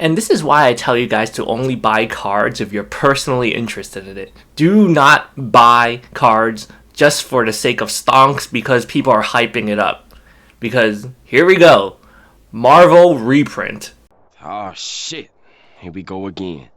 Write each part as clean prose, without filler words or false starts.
And this is why I tell you guys to only buy cards if you're personally interested in it. Do not buy cards just for the sake of stonks because people are hyping it up. Because here we go. Marvel reprint. Oh shit. Here we go again.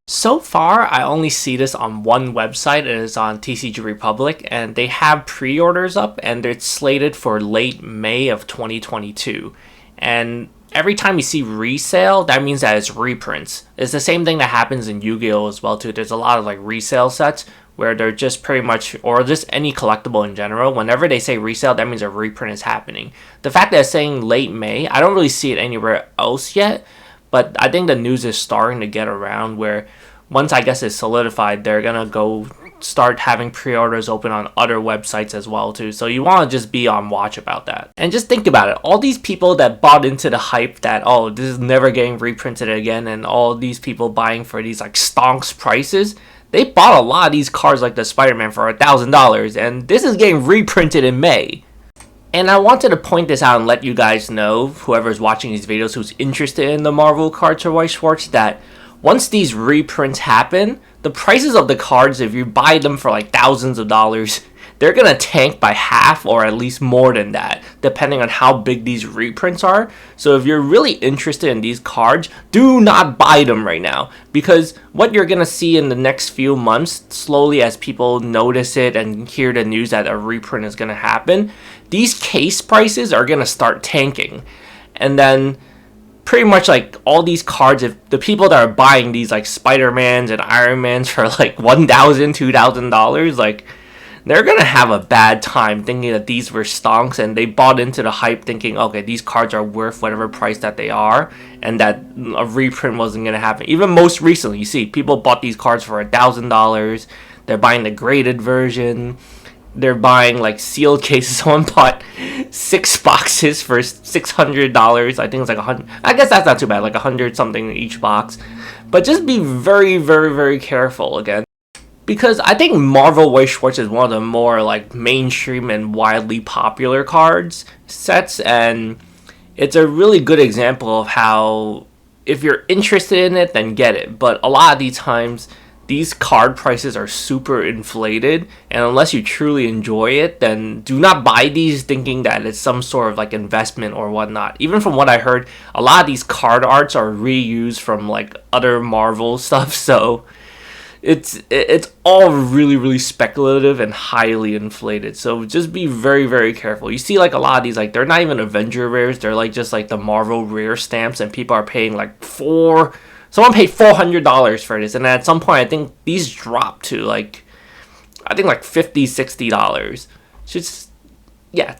So far, I only see this on one website. It is on TCG Republic, and they have pre-orders up, and it's slated for late May of 2022. And every time you see resale, that means that it's reprints. It's the same thing that happens in Yu-Gi-Oh! As well too. There's a lot of like resale sets where they're just pretty much, or just any collectible in general, whenever they say resale, that means a reprint is happening. The fact that it's saying late May, I don't really see it anywhere else yet. But I think the news is starting to get around where once I guess it's solidified, they're going to go start having pre-orders open on other websites as well too. So you want to just be on watch about that. And just think about it. All these people that bought into the hype that, oh, this is never getting reprinted again, and all these people buying for these like stonks prices, they bought a lot of these cards like the Spider-Man for $1,000, and this is getting reprinted in May. And I wanted to point this out and let you guys know, whoever's watching these videos who's interested in the Marvel cards or Weiss Schwarz, that once these reprints happen, the prices of the cards, if you buy them for like thousands of dollars, they're going to tank by half or at least more than that, depending on how big these reprints are. So if you're really interested in these cards, do not buy them right now. Because what you're going to see in the next few months, slowly as people notice it and hear the news that a reprint is going to happen, these case prices are going to start tanking. And then pretty much like all these cards, if the people that are buying these like Spider-Mans and Iron Mans for like $1,000, $2,000, like they're going to have a bad time thinking that these were stonks, and they bought into the hype thinking, okay, these cards are worth whatever price that they are, and that a reprint wasn't going to happen. Even most recently, you see, people bought these cards for $1,000. They're buying the graded version. They're buying like sealed cases. Someone bought 6 boxes for $600. I think it's like 100. I guess that's not too bad, like 100 something each box. But just be very, very, very careful again. Because I think Marvel Weiss Schwarz is one of the more like mainstream and widely popular cards sets, and it's a really good example of how if you're interested in it, then get it. But a lot of these times, these card prices are super inflated, and unless you truly enjoy it, then do not buy these thinking that it's some sort of like investment or whatnot. Even from what I heard, a lot of these card arts are reused from like other Marvel stuff, so it's all really, really speculative and highly inflated. So just be very, very careful. You see like a lot of these, like they're not even Avenger rares, they're like just like the Marvel rare stamps, and people are paying like someone paid $400 for this, and at some point I think these dropped to like I think like $50, $60. Just yeah,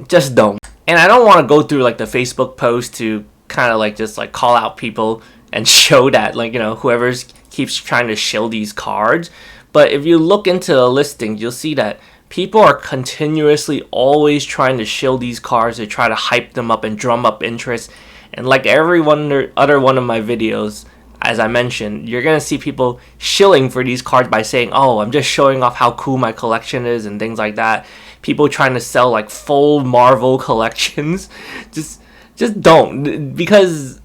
just don't. And I don't want to go through like the Facebook post to kind of like just like call out people and show that like, you know, whoever's keeps trying to shill these cards. But if you look into the listings, you'll see that people are continuously always trying to shill these cards to try to hype them up and drum up interest. And like every other one of my videos, as I mentioned, you're going to see people shilling for these cards by saying, oh, I'm just showing off how cool my collection is and things like that. People trying to sell like full Marvel collections. Just don't, because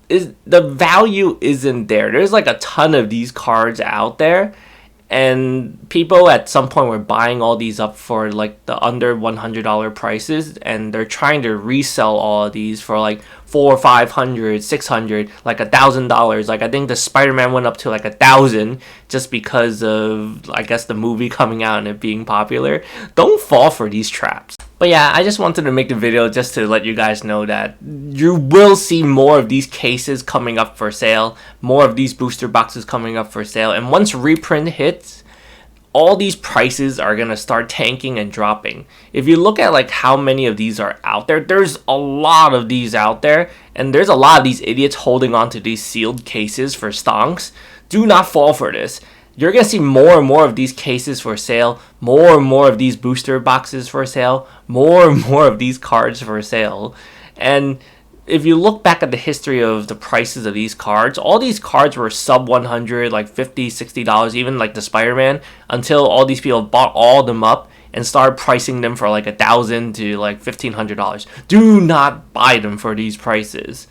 the value isn't there. There's like a ton of these cards out there, and people at some point were buying all these up for like the under $100 prices, and they're trying to resell all of these for like $400, $500, $600, like $1,000. Like I think the Spider-Man went up to like 1,000 just because of, I guess, the movie coming out and it being popular. Don't fall for these traps. But yeah, I just wanted to make the video just to let you guys know that you will see more of these cases coming up for sale, more of these booster boxes coming up for sale, and once reprint hits, all these prices are going to start tanking and dropping. If you look at like how many of these are out there, there's a lot of these out there, and there's a lot of these idiots holding on to these sealed cases for stonks. Do not fall for this. You're going to see more and more of these cases for sale, more and more of these booster boxes for sale, more and more of these cards for sale. And if you look back at the history of the prices of these cards, all these cards were sub 100, like $50, $60, even like the Spider-Man, until all these people bought all of them up and started pricing them for like $1,000 to like $1,500. Do not buy them for these prices.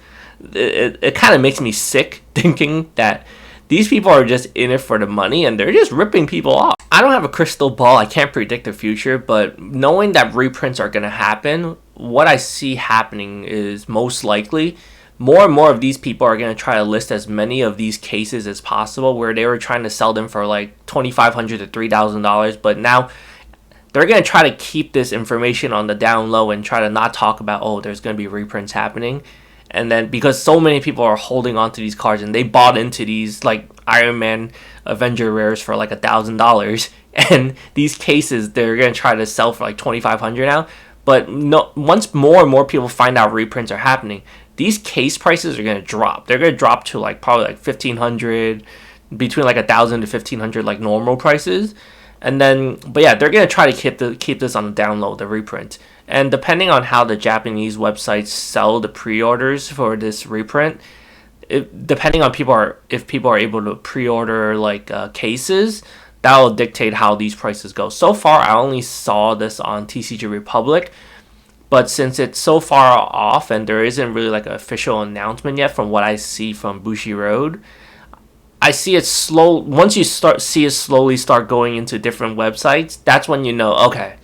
it kind of makes me sick thinking that these people are just in it for the money and they're just ripping people off. I don't have a crystal ball, I can't predict the future, but knowing that reprints are going to happen, what I see happening is most likely more and more of these people are going to try to list as many of these cases as possible where they were trying to sell them for like $2,500 to $3,000, but now they're going to try to keep this information on the down low and try to not talk about, oh, there's going to be reprints happening. And then because so many people are holding on to these cards and they bought into these like Iron Man Avenger rares for like $1,000, and these cases they're going to try to sell for like $2,500 now. But no, once more and more people find out reprints are happening, these case prices are going to drop. They're going to drop to like probably like $1,500, between like $1,000 to $1,500 like normal prices. And then, but yeah, they're going to try to keep this on the down low, the reprint. And depending on how the Japanese websites sell the pre-orders for this reprint, depending on if people are able to pre-order like cases, that will dictate how these prices go. So far, I only saw this on TCG Republic, but since it's so far off and there isn't really like an official announcement yet from what I see from Bushiroad, I see it slow. Once you see it slowly start going into different websites, that's when you know, okay,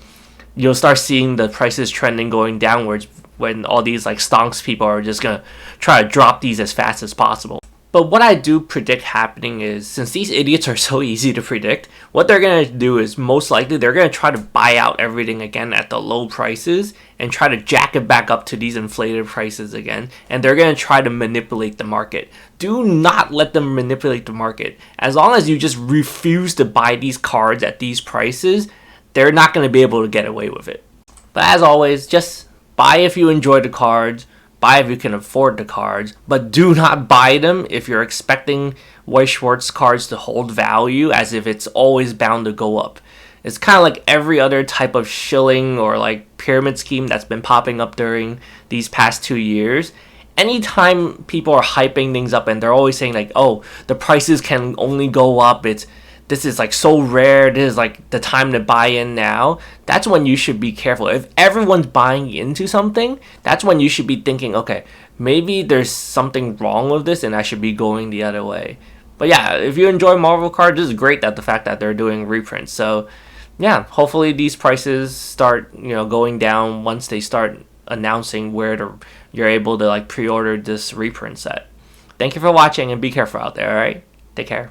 you'll start seeing the prices trending going downwards when all these like stonks people are just gonna try to drop these as fast as possible. But what I do predict happening is, since these idiots are so easy to predict, what they're going to do is most likely they're going to try to buy out everything again at the low prices and try to jack it back up to these inflated prices again. And they're going to try to manipulate the market. Do not let them manipulate the market. As long as you just refuse to buy these cards at these prices, they're not going to be able to get away with it. But as always, just buy if you enjoy the cards. Buy if you can afford the cards, but do not buy them if you're expecting Weiss Schwarz cards to hold value as if it's always bound to go up. It's kind of like every other type of shilling or like pyramid scheme that's been popping up during these past 2 years. Anytime people are hyping things up and they're always saying like, oh, the prices can only go up, this is like so rare, this is like the time to buy in now, that's when you should be careful. If everyone's buying into something, that's when you should be thinking, okay, maybe there's something wrong with this and I should be going the other way. But yeah, if you enjoy Marvel cards, this is great that the fact that they're doing reprints. So yeah, hopefully these prices start, going down once they start announcing where you're able to like pre-order this reprint set. Thank you for watching and be careful out there, alright? Take care.